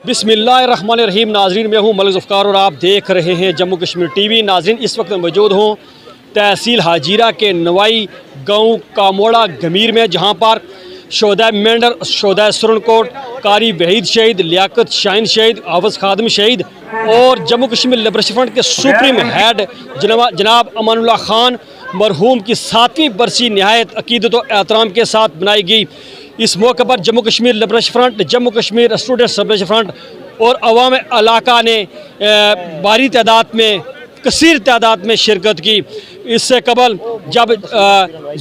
بسم اللہ الرحمن الرحیم. ناظرین میں ہوں ملک ذوالفقار اور آپ دیکھ رہے ہیں جموں کشمیر ٹی وی. ناظرین اس وقت میں موجود ہوں تحصیل حاجیرہ کے نوائی گاؤں کاموڑا گمیر میں، جہاں پر شہدائے مینڈر، شہدائے سرنکوٹ، قاری وحید شہید، لیاقت شاہین شہید، حافظ خادم شہید اور جموں کشمیر لبریشن فرنٹ کے سپریم ہیڈ جناب امان اللہ خان مرحوم کی 7ویں برسی نہایت عقیدت و احترام کے ساتھ بنائی گئی. اس موقع پر Jammu Kashmir liberation front, Jammu Kashmir students liberation front اور عوام علاقہ نے بھاری تعداد میں، کثیر تعداد میں شرکت کی. اس سے قبل جب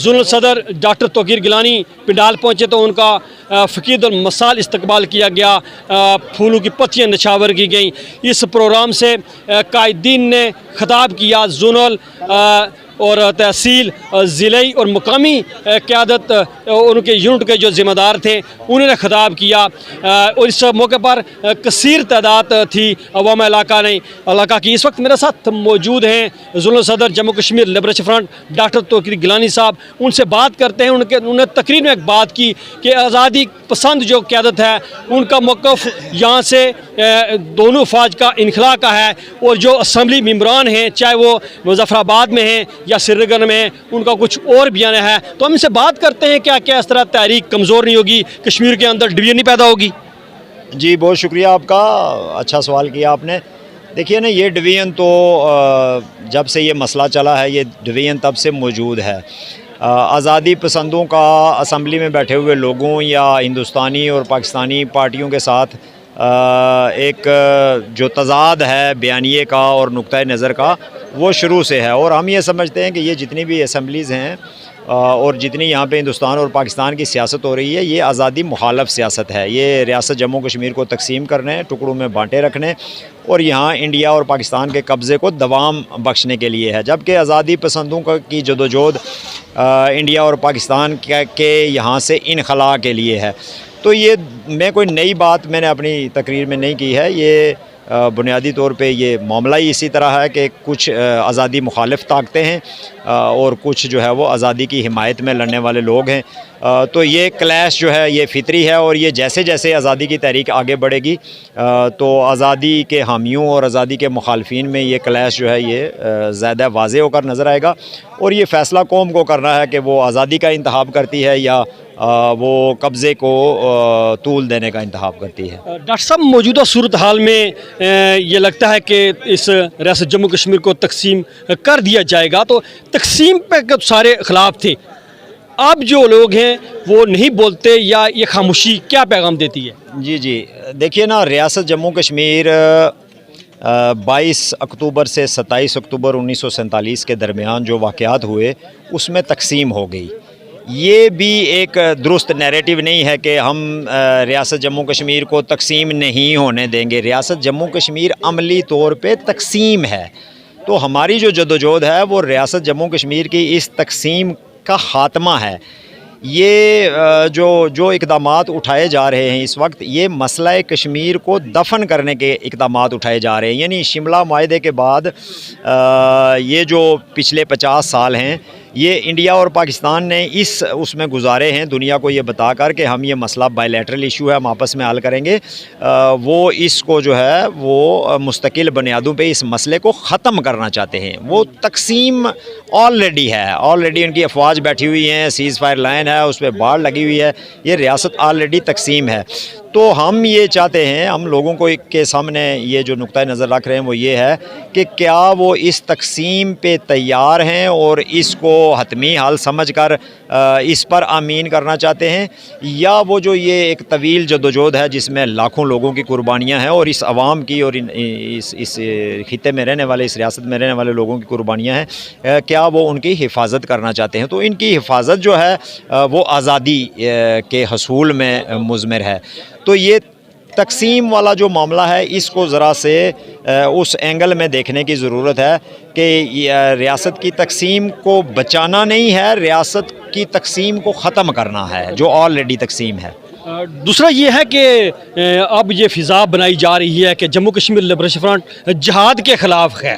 زون صدر ڈاکٹر توقیر گیلانی پنڈال پہنچے تو ان کا فقید المثال استقبال کیا گیا، پھولوں کی پتیاں نچھاور کی گئیں. اس پروگرام سے قائدین نے خطاب کیا، زونل اور تحصیل، ضلعی اور مقامی قیادت، ان کے یونٹ کے جو ذمہ دار تھے انہوں نے خطاب کیا. اور اس موقع پر کثیر تعداد تھی عوام علاقہ کی. اس وقت میرے ساتھ موجود ہیں ضلع صدر Jammu Kashmir liberation front doctor Tauqeer Gilani sahib. ان سے بات کرتے ہیں. انہوں نے تقریر میں ایک بات کی کہ آزادی پسند جو قیادت ہے ان کا موقف یہاں سے دونوں افواج کا انخلا کا ہے، اور جو اسمبلی ممبران ہیں چاہے وہ مظفر آباد میں ہیں یا سری نگر میں ہیں ان کا کچھ اور بیان ہے. تو ہم ان سے بات کرتے ہیں کیا اس طرح تحریک کمزور نہیں ہوگی، کشمیر کے اندر ڈویژن نہیں پیدا ہوگی؟ جی بہت شکریہ آپ کا، اچھا سوال کیا آپ نے. دیکھیے نا، یہ ڈویژن تو جب سے یہ مسئلہ چلا ہے یہ ڈویژن تب سے موجود ہے. آزادی پسندوں کا اسمبلی میں بیٹھے ہوئے لوگوں یا ہندوستانی اور پاکستانی پارٹیوں کے ساتھ ایک جو تضاد ہے بیانیے کا اور نقطۂ نظر کا، وہ شروع سے ہے. اور ہم یہ سمجھتے ہیں کہ یہ جتنی بھی اسمبلیز ہیں اور جتنی یہاں پہ ہندوستان اور پاکستان کی سیاست ہو رہی ہے، یہ آزادی مخالف سیاست ہے. یہ ریاست جموں کشمیر کو تقسیم کرنے، ٹکڑوں میں بانٹے رکھنے اور یہاں انڈیا اور پاکستان کے قبضے کو دوام بخشنے کے لیے ہے. جبکہ آزادی پسندوں کی جدوجہد انڈیا اور پاکستان کے یہاں سے انخلا کے لیے ہے. تو یہ میں کوئی نئی بات میں نے اپنی تقریر میں نہیں کی ہے. یہ بنیادی طور پہ یہ معاملہ ہی اسی طرح ہے کہ کچھ آزادی مخالف طاقتیں ہیں اور کچھ جو ہے وہ آزادی کی حمایت میں لڑنے والے لوگ ہیں. تو یہ کلیش جو ہے یہ فطری ہے، اور یہ جیسے جیسے آزادی کی تحریک آگے بڑھے گی تو آزادی کے حامیوں اور آزادی کے مخالفین میں یہ کلیش جو ہے یہ زیادہ واضح ہو کر نظر آئے گا. اور یہ فیصلہ قوم کو کرنا ہے کہ وہ آزادی کا انتخاب کرتی ہے یا وہ قبضے کو طول دینے کا انتخاب کرتی ہے. ڈاکٹر صاحب، موجودہ صورتحال میں یہ لگتا ہے کہ اس ریاست جموں کشمیر کو تقسیم کر دیا جائے گا، تو تقسیم پہ سارے خلاف تھے. اب جو لوگ ہیں وہ نہیں بولتے یا یہ خاموشی کیا پیغام دیتی ہے؟ جی دیکھیے نا، ریاست جموں کشمیر 22 اکتوبر سے 27 اکتوبر 1947 کے درمیان جو واقعات ہوئے اس میں تقسیم ہو گئی. یہ بھی ایک درست نیریٹو نہیں ہے کہ ہم ریاست جموں کشمیر کو تقسیم نہیں ہونے دیں گے. ریاست جموں کشمیر عملی طور پہ تقسیم ہے. تو ہماری جو جدوجہد ہے وہ ریاست جموں کشمیر کی اس تقسیم کا خاتمہ ہے. یہ جو اقدامات اٹھائے جا رہے ہیں اس وقت، یہ مسئلہ کشمیر کو دفن کرنے کے اقدامات اٹھائے جا رہے ہیں. یعنی شملہ معاہدے کے بعد یہ جو پچھلے 50 سال ہیں یہ انڈیا اور پاکستان نے اس میں گزارے ہیں دنیا کو یہ بتا کر کہ ہم یہ مسئلہ بائی لیٹرل ایشو ہے، ہم آپس میں حل کریں گے. وہ اس کو جو ہے وہ مستقل بنیادوں پہ اس مسئلے کو ختم کرنا چاہتے ہیں. وہ تقسیم آلریڈی ہے، آلریڈی ان کی افواج بیٹھی ہوئی ہیں، سیز فائر لائن ہے، اس پہ باڑ لگی ہوئی ہے. یہ ریاست آلریڈی تقسیم ہے. تو ہم یہ چاہتے ہیں، ہم لوگوں کو کے سامنے یہ جو نقطۂ نظر رکھ رہے ہیں وہ یہ ہے کہ کیا وہ اس تقسیم پہ تیار ہیں اور اس کو حتمی حل سمجھ کر اس پر آمین کرنا چاہتے ہیں، یا وہ جو یہ ایک طویل جدوجہد ہے جس میں لاکھوں لوگوں کی قربانیاں ہیں اور اس عوام کی اور اس خطے میں رہنے والے، اس ریاست میں رہنے والے لوگوں کی قربانیاں ہیں، کیا وہ ان کی حفاظت کرنا چاہتے ہیں. تو ان کی حفاظت جو ہے وہ آزادی کے حصول میں مضمر ہے. تو یہ تقسیم والا جو معاملہ ہے اس کو ذرا سے اس اینگل میں دیکھنے کی ضرورت ہے کہ ریاست کی تقسیم کو بچانا نہیں ہے، ریاست کی تقسیم کو ختم کرنا ہے جو آلریڈی تقسیم ہے. دوسرا یہ ہے کہ اب یہ فضا بنائی جا رہی ہے کہ جموں کشمیر لبریشن فرنٹ جہاد کے خلاف ہے،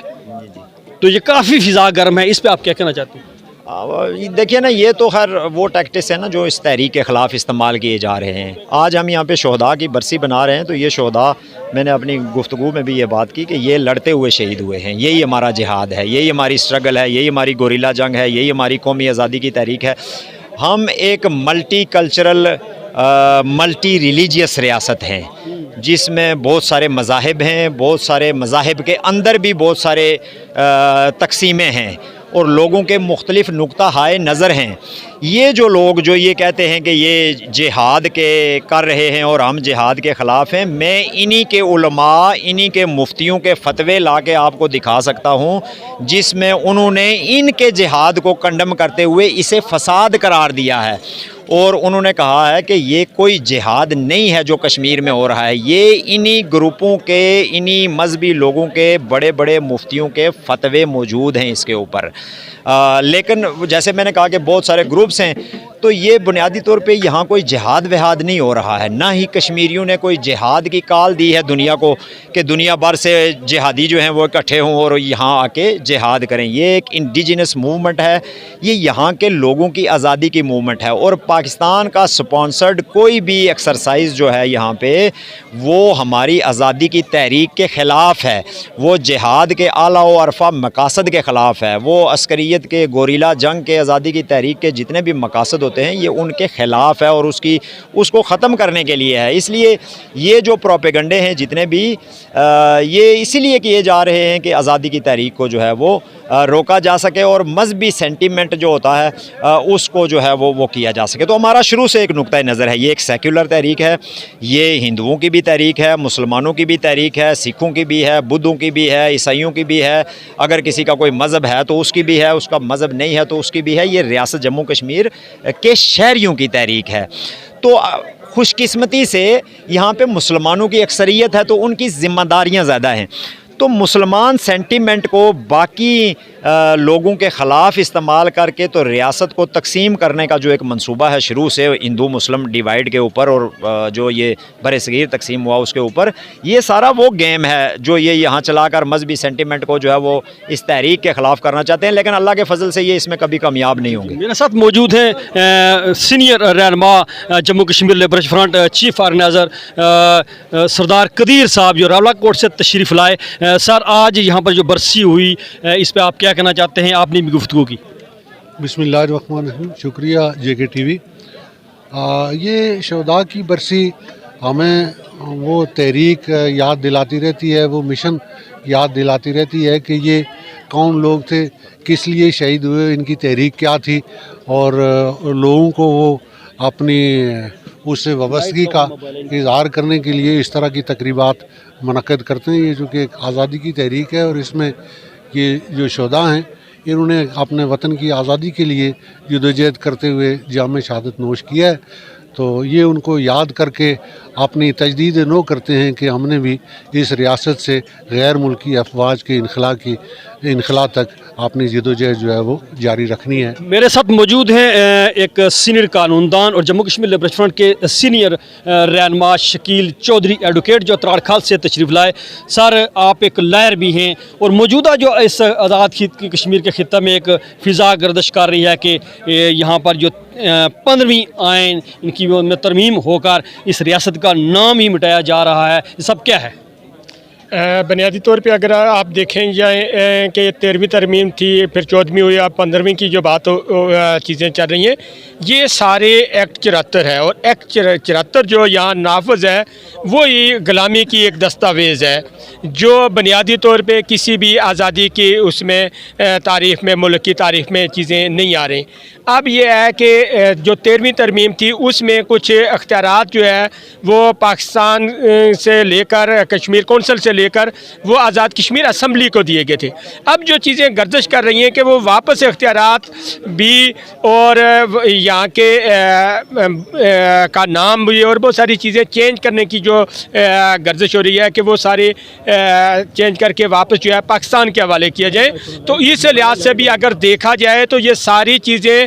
تو یہ کافی فضا گرم ہے. اس پہ آپ کیا کہنا چاہتے ہیں؟ دیکھیے نا، یہ تو خیر وہ ٹیکٹس ہیں نا جو اس تحریک کے خلاف استعمال کیے جا رہے ہیں. آج ہم یہاں پہ شہداء کی برسی بنا رہے ہیں، تو یہ شہداء، میں نے اپنی گفتگو میں بھی یہ بات کی کہ یہ لڑتے ہوئے شہید ہوئے ہیں. یہی ہمارا جہاد ہے، یہی ہماری اسٹرگل ہے، یہی ہماری گوریلا جنگ ہے، یہی ہماری قومی آزادی کی تحریک ہے. ہم ایک ملٹی کلچرل ملٹی ریلیجیس ریاست ہیں جس میں بہت سارے مذاہب ہیں، بہت سارے مذاہب کے اندر بھی بہت سارے تقسیمیں ہیں اور لوگوں کے مختلف نقطہ ہائے نظر ہیں. یہ جو لوگ جو یہ کہتے ہیں کہ یہ جہاد کے کر رہے ہیں اور ہم جہاد کے خلاف ہیں، میں انہی کے علماء، انہی کے مفتیوں کے فتوے لا کے آپ کو دکھا سکتا ہوں جس میں انہوں نے ان کے جہاد کو کنڈم کرتے ہوئے اسے فساد قرار دیا ہے، اور انہوں نے کہا ہے کہ یہ کوئی جہاد نہیں ہے جو کشمیر میں ہو رہا ہے. یہ انہی گروپوں کے، انہی مذہبی لوگوں کے بڑے بڑے مفتیوں کے فتوے موجود ہیں اس کے اوپر. لیکن جیسے میں نے کہا کہ بہت سارے گروپس ہیں، تو یہ بنیادی طور پہ یہاں کوئی جہاد وہاد نہیں ہو رہا ہے، نہ ہی کشمیریوں نے کوئی جہاد کی کال دی ہے دنیا کو کہ دنیا بھر سے جہادی جو ہیں وہ اکٹھے ہوں اور یہاں آ کے جہاد کریں. یہ ایک انڈیجنس موومنٹ ہے، یہ یہاں کے لوگوں کی آزادی کی موومنٹ ہے، اور پاکستان کا سپانسرڈ کوئی بھی ایکسرسائز جو ہے یہاں پہ وہ ہماری آزادی کی تحریک کے خلاف ہے، وہ جہاد کے اعلیٰ و ارفع مقاصد کے خلاف ہے، وہ عسکریت کے، گوریلا جنگ کے، آزادی کی تحریک کے جتنے بھی مقاصد ہوتے ہیں یہ ان کے خلاف ہے اور اس کو ختم کرنے کے لیے ہے. اس لیے یہ جو پروپیگنڈے ہیں جتنے بھی یہ اسی لیے کیے جا رہے ہیں کہ آزادی کی تحریک کو جو ہے وہ روکا جا سکے اور مذہبی سینٹیمنٹ جو ہوتا ہے اس کو جو ہے وہ کیا جا سکے. تو ہمارا شروع سے ایک نقطۂ نظر ہے، یہ ایک سیکولر تحریک ہے، یہ ہندوؤں کی بھی تحریک ہے، مسلمانوں کی بھی تحریک ہے، سکھوں کی بھی ہے، بدھوں کی بھی ہے، عیسائیوں کی بھی ہے. اگر کسی کا کوئی مذہب ہے تو اس کی بھی ہے، اس کا مذہب نہیں ہے تو اس کی بھی ہے. یہ ریاست جموں کشمیر کے شہریوں کی تحریک ہے. تو خوش قسمتی سے یہاں پہ مسلمانوں کی اکثریت ہے تو ان کی ذمہ داریاں زیادہ ہیں. تو مسلمان سینٹیمنٹ کو باقی لوگوں کے خلاف استعمال کر کے تو ریاست کو تقسیم کرنے کا جو ایک منصوبہ ہے شروع سے ہندو مسلم ڈیوائیڈ کے اوپر اور جو یہ بر صغیر تقسیم ہوا اس کے اوپر، یہ سارا وہ گیم ہے جو یہ یہاں چلا کر مذہبی سینٹیمنٹ کو جو ہے وہ اس تحریک کے خلاف کرنا چاہتے ہیں. لیکن اللہ کے فضل سے یہ اس میں کبھی کامیاب نہیں ہوں گے. میرے ساتھ موجود ہیں سینئر رہنما Jammu Kashmir liberation front chief organiser Sardar Qadeer صاحب جو راولا کوٹ سے تشریف لائے. سر، آج یہاں پر جو برسی ہوئی اس پہ آپ کیا کہنا چاہتے ہیں؟ آپ نے بھی گفتگو کی. بسم اللہ الرحمن الرحیم. شکریہ جے کے ٹی وی. یہ شہداء کی برسی ہمیں وہ تحریک یاد دلاتی رہتی ہے، وہ مشن یاد دلاتی رہتی ہے کہ یہ کون لوگ تھے، کس لیے شہید ہوئے، ان کی تحریک کیا تھی، اور لوگوں کو وہ اپنی اس سے وابستگی کا اظہار کرنے کے لیے اس طرح کی تقریبات منعقد کرتے ہیں. یہ جو کہ ایک آزادی کی تحریک ہے اور اس میں یہ جو شہداء ہیں انہوں نے اپنے وطن کی آزادی کے لیے جدوجہد کرتے ہوئے جام شہادت نوش کیا ہے. تو یہ ان کو یاد کر کے اپنی تجدید نو کرتے ہیں کہ ہم نے بھی اس ریاست سے غیر ملکی افواج کے انخلا تک اپنی جدوجہد جو ہے وہ جاری رکھنی ہے. میرے ساتھ موجود ہیں ایک سینئر قانون دان اور جموں کشمیر لیبرشن فرنٹ کے سینئر رہنما شکیل چودھری ایڈوکیٹ جو تراڑکھال سے تشریف لائے. سر، آپ ایک لائر بھی ہیں اور موجودہ جو اس آزاد کشمیر کے خطہ میں ایک فضا گردش کر رہی ہے کہ یہاں پر جو 15ویں آئین ان کی میں ترمیم ہو کر اس ریاست کا نام ہی مٹایا جا رہا ہے، یہ سب کیا ہے؟ بنیادی طور پہ اگر آپ دیکھیں جائیں کہ 13ویں ترمیم تھی، پھر 14ویں ہوئی، اب 15ویں کی جو بات چیزیں چل رہی ہیں، یہ سارے ایکٹ 74 ہے اور ایکٹ 74 جو یہاں نافذ ہے وہ یہ غلامی کی ایک دستاویز ہے جو بنیادی طور پہ کسی بھی آزادی کی اس میں تاریخ میں، ملک کی تاریخ میں چیزیں نہیں آ رہی. اب یہ ہے کہ جو 13ویں ترمیم تھی اس میں کچھ اختیارات جو ہے وہ پاکستان سے لے کر کشمیر کونسل سے لے کر وہ آزاد کشمیر اسمبلی کو دیے گئے تھے. اب جو چیزیں گردش کر رہی ہیں کہ وہ واپس اختیارات بھی اور یہاں کے کا نام بھی اور بہت ساری چیزیں چینج کرنے کی جو گردش ہو رہی ہے کہ وہ سارے چینج کر کے واپس جو ہے پاکستان کے حوالے کیا جائے. تو اس لحاظ سے بھی اگر دیکھا جائے تو یہ ساری چیزیں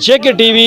JK TV,